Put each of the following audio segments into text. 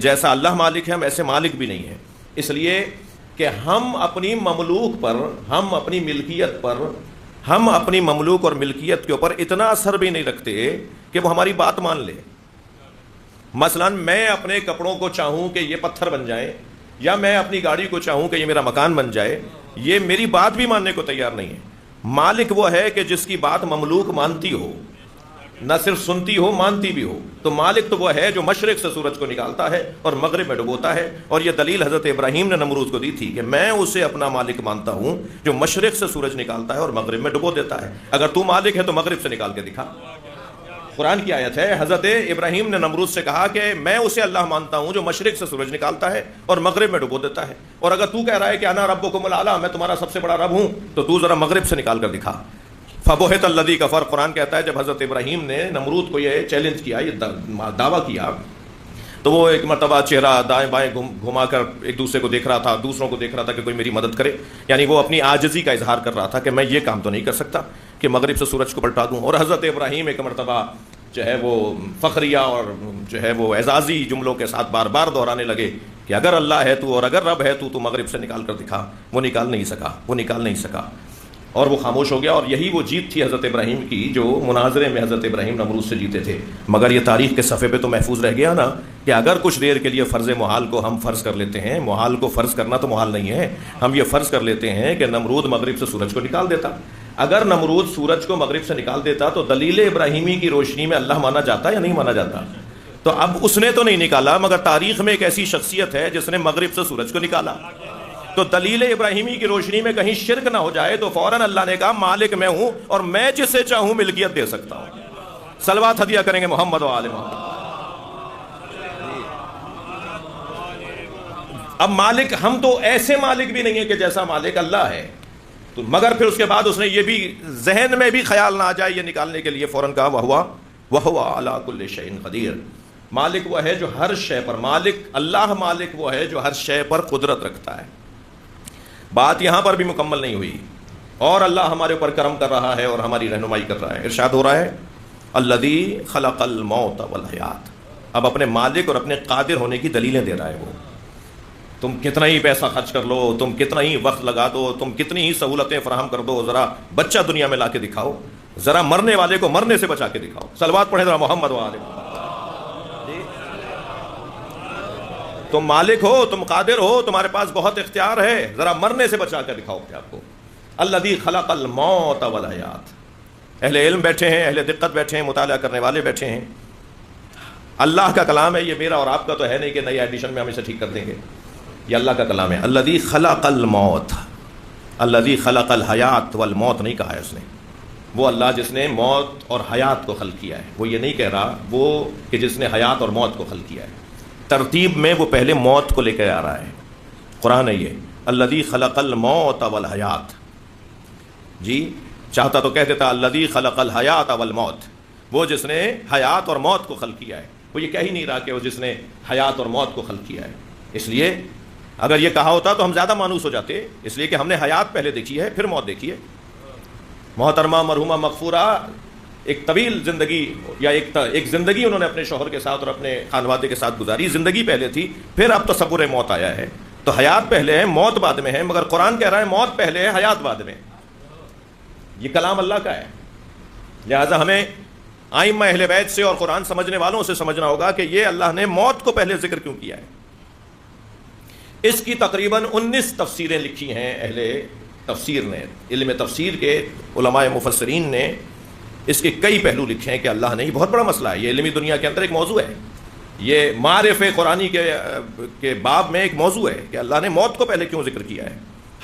جیسا اللہ مالک ہے ہم ایسے مالک بھی نہیں ہیں، اس لیے کہ ہم اپنی مملوک پر، ہم اپنی ملکیت پر، ہم اپنی مملوک اور ملکیت کے اوپر اتنا اثر بھی نہیں رکھتے کہ وہ ہماری بات مان لے۔ مثلا میں اپنے کپڑوں کو چاہوں کہ یہ پتھر بن جائیں، یا میں اپنی گاڑی کو چاہوں کہ یہ میرا مکان بن جائے، یہ میری بات بھی ماننے کو تیار نہیں ہے۔ مالک وہ ہے کہ جس کی بات مملوک مانتی ہو، نہ صرف سنتی ہو مانتی بھی ہو۔ تو مالک تو وہ ہے جو مشرق سے سورج کو نکالتا ہے اور مغرب میں ڈبوتا ہے، اور یہ دلیل حضرت ابراہیم نے نمرود کو دی تھی کہ میں اسے اپنا مالک مانتا ہوں جو مشرق سے سورج نکالتا ہے اور مغرب میں ڈبو دیتا ہے۔ اگر تو مالک ہے تو مغرب سے نکال کے دکھا۔ قرآن کی آیت ہے، حضرت ابراہیم نے نمرود سے کہا کہ میں اسے اللہ مانتا ہوں جو مشرق سے سورج نکالتا ہے اور مغرب میں ڈبو دیتا ہے، اور اگر تو کہہ رہا ہے کہ انا ربکم الاعلی، میں تمہارا سب سے بڑا رب ہوں، تو ذرا مغرب سے نکال کر دکھا۔ فبہت الذی کفر، قرآن کہتا ہے جب حضرت ابراہیم نے نمرود کو یہ چیلنج کیا، یہ دعویٰ کیا، تو وہ ایک مرتبہ چہرہ دائیں بائیں گھما کر ایک دوسرے کو دیکھ رہا تھا، دوسروں کو دیکھ رہا تھا کہ کوئی میری مدد کرے، یعنی وہ اپنی عاجزی کا اظہار کر رہا تھا کہ میں یہ کام تو نہیں کر سکتا کہ مغرب سے سورج کو پلٹا دوں۔ اور حضرت ابراہیم ایک مرتبہ جو ہے وہ فخریہ اور جو ہے وہ اعزازی جملوں کے ساتھ بار بار دہرانے لگے کہ اگر اللہ ہے تو، اور اگر رب ہے تو مغرب سے نکال کر دکھا۔ وہ نکال نہیں سکا اور وہ خاموش ہو گیا۔ اور یہی وہ جیت تھی حضرت ابراہیم کی جو مناظرے میں حضرت ابراہیم نمرود سے جیتے تھے۔ مگر یہ تاریخ کے صفحے پہ تو محفوظ رہ گیا نا کہ اگر کچھ دیر کے لیے فرض محال کو ہم فرض کر لیتے ہیں، محال کو فرض کرنا تو محال نہیں ہے، ہم یہ فرض کر لیتے ہیں کہ نمرود مغرب سے سورج کو نکال دیتا۔ اگر نمرود سورج کو مغرب سے نکال دیتا تو دلیل ابراہیمی کی روشنی میں اللہ مانا جاتا یا نہیں مانا جاتا؟ تو اب اس نے تو نہیں نکالا، مگر تاریخ میں ایک ایسی شخصیت ہے جس نے مغرب سے سورج کو نکالا۔ تو دلیل ابراہیمی کی روشنی میں کہیں شرک نہ ہو جائے تو فوراً اللہ نے کہا مالک میں ہوں اور میں جسے چاہوں ملکیت دے سکتا ہوں۔ صلوات ہدیہ کریں گے محمد و آل محمد۔ اب مالک، ہم تو ایسے مالک بھی نہیں ہیں کہ جیسا مالک اللہ ہے، تو مگر پھر اس کے بعد اس نے یہ بھی ذہن میں بھی خیال نہ آ جائے یہ نکالنے کے لیے فوراً کہا وَهُوَ عَلَىٰ كُلِّ شَيْءٍ قَدِيرٌ۔ مالک وہ ہے جو ہر شے پر، مالک اللہ مالک وہ ہے جو ہر شے پر قدرت رکھتا ہے۔ بات یہاں پر بھی مکمل نہیں ہوئی، اور اللہ ہمارے اوپر کرم کر رہا ہے اور ہماری رہنمائی کر رہا ہے۔ ارشاد ہو رہا ہے الذی خلق الموت والحیات، اب اپنے مالک اور اپنے قادر ہونے کی دلیلیں دے رہا ہے وہ۔ تم کتنا ہی پیسہ خرچ کر لو، تم کتنا ہی وقت لگا دو، تم کتنی ہی سہولتیں فراہم کر دو، ذرا بچہ دنیا میں لا کے دکھاؤ، ذرا مرنے والے کو مرنے سے بچا کے دکھاؤ۔ صلوات پڑھیں ذرا محمد و آل محمد۔ تم مالک ہو، تم قادر ہو، تمہارے پاس بہت اختیار ہے، ذرا مرنے سے بچا کر دکھاؤ اپنے آپ کو۔ الذی خلق الموت والحیات، اہل علم بیٹھے ہیں، اہل دقت بیٹھے ہیں، مطالعہ کرنے والے بیٹھے ہیں۔ اللہ کا کلام ہے یہ، میرا اور آپ کا تو ہے نہیں کہ نئی ایڈیشن میں ہم اسے ٹھیک کر دیں گے، یہ اللہ کا کلام ہے۔ الذی خلق الموت، الذی خلق الحیات والموت نہیں کہا ہے اس نے، وہ اللہ جس نے موت اور حیات کو خلق کیا ہے، وہ یہ نہیں کہہ رہا وہ کہ جس نے حیات اور موت کو خلق کیا ہے۔ ترتیب میں وہ پہلے موت کو لے کے آ رہا ہے، قرآن ہے یہ الذی خلق الموت والحیات۔ جی چاہتا تو کہہ دیتا الذی خلق الحیات والموت، وہ جس نے حیات اور موت کو خلق کیا ہے۔ وہ یہ کہہ ہی نہیں رہا کہ وہ جس نے حیات اور موت کو خلق کیا ہے، اس لیے اگر یہ کہا ہوتا تو ہم زیادہ مانوس ہو جاتے، اس لیے کہ ہم نے حیات پہلے دیکھی ہے پھر موت دیکھی ہے۔ محترمہ مرحومہ مغفورہ ایک طویل زندگی یا ایک زندگی انہوں نے اپنے شوہر کے ساتھ اور اپنے خانوادے کے ساتھ گزاری، زندگی پہلے تھی، پھر اب تصور موت آیا ہے، تو حیات پہلے ہے موت بعد میں ہے، مگر قرآن کہہ رہا ہے موت پہلے ہے حیات بعد میں۔ یہ کلام اللہ کا ہے، لہذا ہمیں ائمہ اہل بیت سے اور قرآن سمجھنے والوں سے سمجھنا ہوگا کہ یہ اللہ نے موت کو پہلے ذکر کیوں کیا ہے۔ اس کی تقریباً 19 تفسیریں لکھی ہیں اہل تفسیر نے، علم تفسیر کے علماء مفسرین نے اس کے کئی پہلو لکھے ہیں کہ اللہ نے، یہ بہت بڑا مسئلہ ہے، یہ علمی دنیا کے اندر ایک موضوع ہے، یہ معارف قرآنی کے باب میں ایک موضوع ہے کہ اللہ نے موت کو پہلے کیوں ذکر کیا ہے،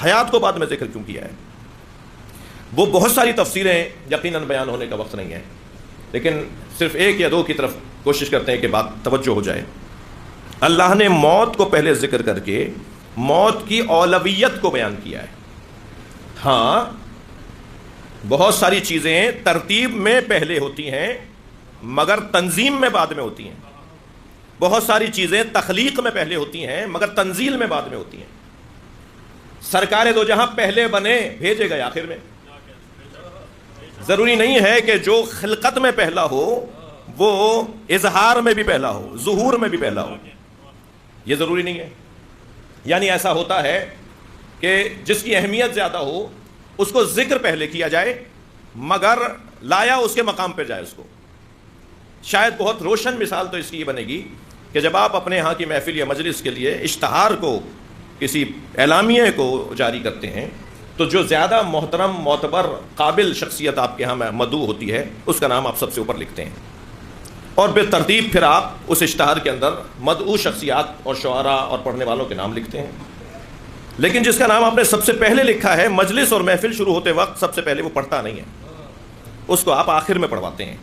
حیات کو بعد میں ذکر کیوں کیا ہے۔ وہ بہت ساری تفسیریں یقیناً بیان ہونے کا وقت نہیں ہے، لیکن صرف ایک یا دو کی طرف کوشش کرتے ہیں کہ بات توجہ ہو جائے۔ اللہ نے موت کو پہلے ذکر کر کے موت کی اولویت کو بیان کیا ہے۔ ہاں بہت ساری چیزیں ترتیب میں پہلے ہوتی ہیں مگر تنظیم میں بعد میں ہوتی ہیں، بہت ساری چیزیں تخلیق میں پہلے ہوتی ہیں مگر تنزیل میں بعد میں ہوتی ہیں۔ سرکار دو جہاں پہلے بنے بھیجے گئے آخر میں، ضروری نہیں ہے کہ جو خلقت میں پہلا ہو وہ اظہار میں بھی پہلا ہو، ظہور میں بھی پہلا ہو۔ یہ ضروری نہیں ہے. یعنی ایسا ہوتا ہے کہ جس کی اہمیت زیادہ ہو اس کو ذکر پہلے کیا جائے مگر لایا اس کے مقام پہ جائے اس کو. شاید بہت روشن مثال تو اس کی یہ بنے گی کہ جب آپ اپنے ہاں کی محفل یا مجلس کے لیے اشتہار کو، کسی اعلامیے کو جاری کرتے ہیں تو جو زیادہ محترم، معتبر، قابل شخصیت آپ کے ہاں مدعو ہوتی ہے اس کا نام آپ سب سے اوپر لکھتے ہیں، اور بالترتیب پھر آپ اس اشتہار کے اندر مدعو شخصیات اور شعراء اور پڑھنے والوں کے نام لکھتے ہیں. لیکن جس کا نام آپ نے سب سے پہلے لکھا ہے، مجلس اور محفل شروع ہوتے وقت سب سے پہلے وہ پڑھتا نہیں ہے، اس کو آپ آخر میں پڑھواتے ہیں.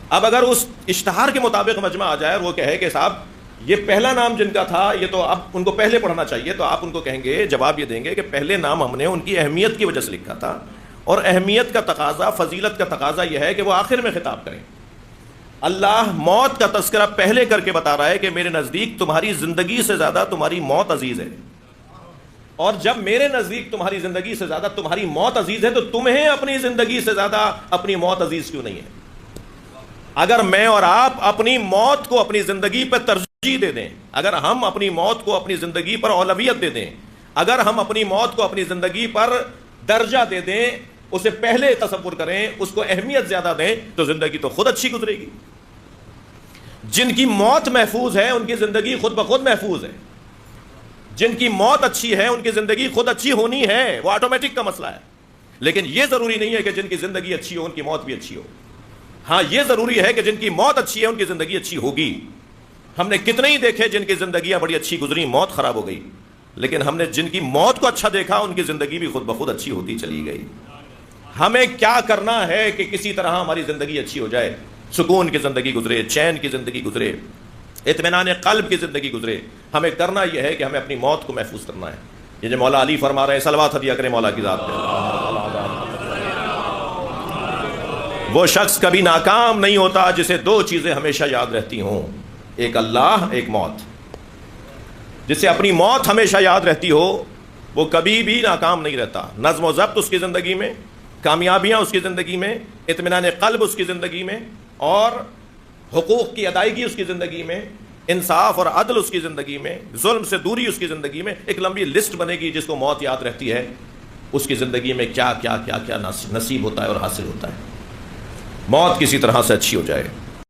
اب اگر اس اشتہار کے مطابق مجمع آ جائے اور وہ کہے کہ صاحب یہ پہلا نام جن کا تھا یہ تو اب ان کو پہلے پڑھنا چاہیے، تو آپ ان کو کہیں گے، جواب یہ دیں گے کہ پہلے نام ہم نے ان کی اہمیت کی وجہ سے لکھا تھا، اور اہمیت کا تقاضا، فضیلت کا تقاضا یہ ہے کہ وہ آخر میں خطاب کریں. اللہ موت کا تذکرہ پہلے کر کے بتا رہا ہے کہ میرے نزدیک تمہاری زندگی سے زیادہ تمہاری موت عزیز ہے، اور جب میرے نزدیک تمہاری زندگی سے زیادہ تمہاری موت عزیز ہے تو تمہیں اپنی زندگی سے زیادہ اپنی موت عزیز کیوں نہیں ہے؟ اگر میں اور آپ اپنی موت کو اپنی زندگی پر ترجیح دے دیں، اگر ہم اپنی موت کو اپنی زندگی پر اولویت دے دیں، اگر ہم اپنی موت کو اپنی زندگی پر درجہ دے دیں، اسے پہلے تصور کریں، اس کو اہمیت زیادہ دیں، تو زندگی تو خود اچھی گزرے گی. جن کی موت محفوظ ہے ان کی زندگی خود بخود محفوظ ہے. جن کی موت اچھی ہے ان کی زندگی خود اچھی ہونی ہے، وہ آٹومیٹک کا مسئلہ ہے. لیکن یہ ضروری نہیں ہے کہ جن کی زندگی اچھی ہو ان کی موت بھی اچھی ہو. ہاں یہ ضروری ہے کہ جن کی موت اچھی ہے ان کی زندگی اچھی ہوگی. ہم نے کتنے ہی دیکھے جن کی زندگیاں بڑی اچھی گزری، موت خراب ہو گئی، لیکن ہم نے جن کی موت کو اچھا دیکھا ان کی زندگی بھی خود بخود اچھی ہوتی چلی گئی. ہمیں کیا کرنا ہے کہ کسی طرح ہماری زندگی اچھی ہو جائے، سکون کی زندگی گزرے، چین کی زندگی گزرے، اطمینان قلب کی زندگی گزرے. ہمیں کرنا یہ ہے کہ ہمیں اپنی موت کو محفوظ کرنا ہے. یہ جو مولا علی فرما رہے ہیں، صلوات ہدیہ کریں مولا کی ذات پہ. وہ شخص کبھی ناکام نہیں ہوتا جسے دو چیزیں ہمیشہ یاد رہتی ہوں، ایک اللہ، ایک موت. جسے اپنی موت ہمیشہ یاد رہتی ہو وہ کبھی بھی ناکام نہیں رہتا. نظم و ضبط اس کی زندگی میں، کامیابیاں اس کی زندگی میں، اطمینان قلب اس کی زندگی میں، اور حقوق کی ادائیگی اس کی زندگی میں، انصاف اور عدل اس کی زندگی میں، ظلم سے دوری اس کی زندگی میں. ایک لمبی لسٹ بنے گی جس کو موت یاد رہتی ہے، اس کی زندگی میں کیا کیا کیا کیا نصیب ہوتا ہے اور حاصل ہوتا ہے. موت کسی طرح سے اچھی ہو جائے.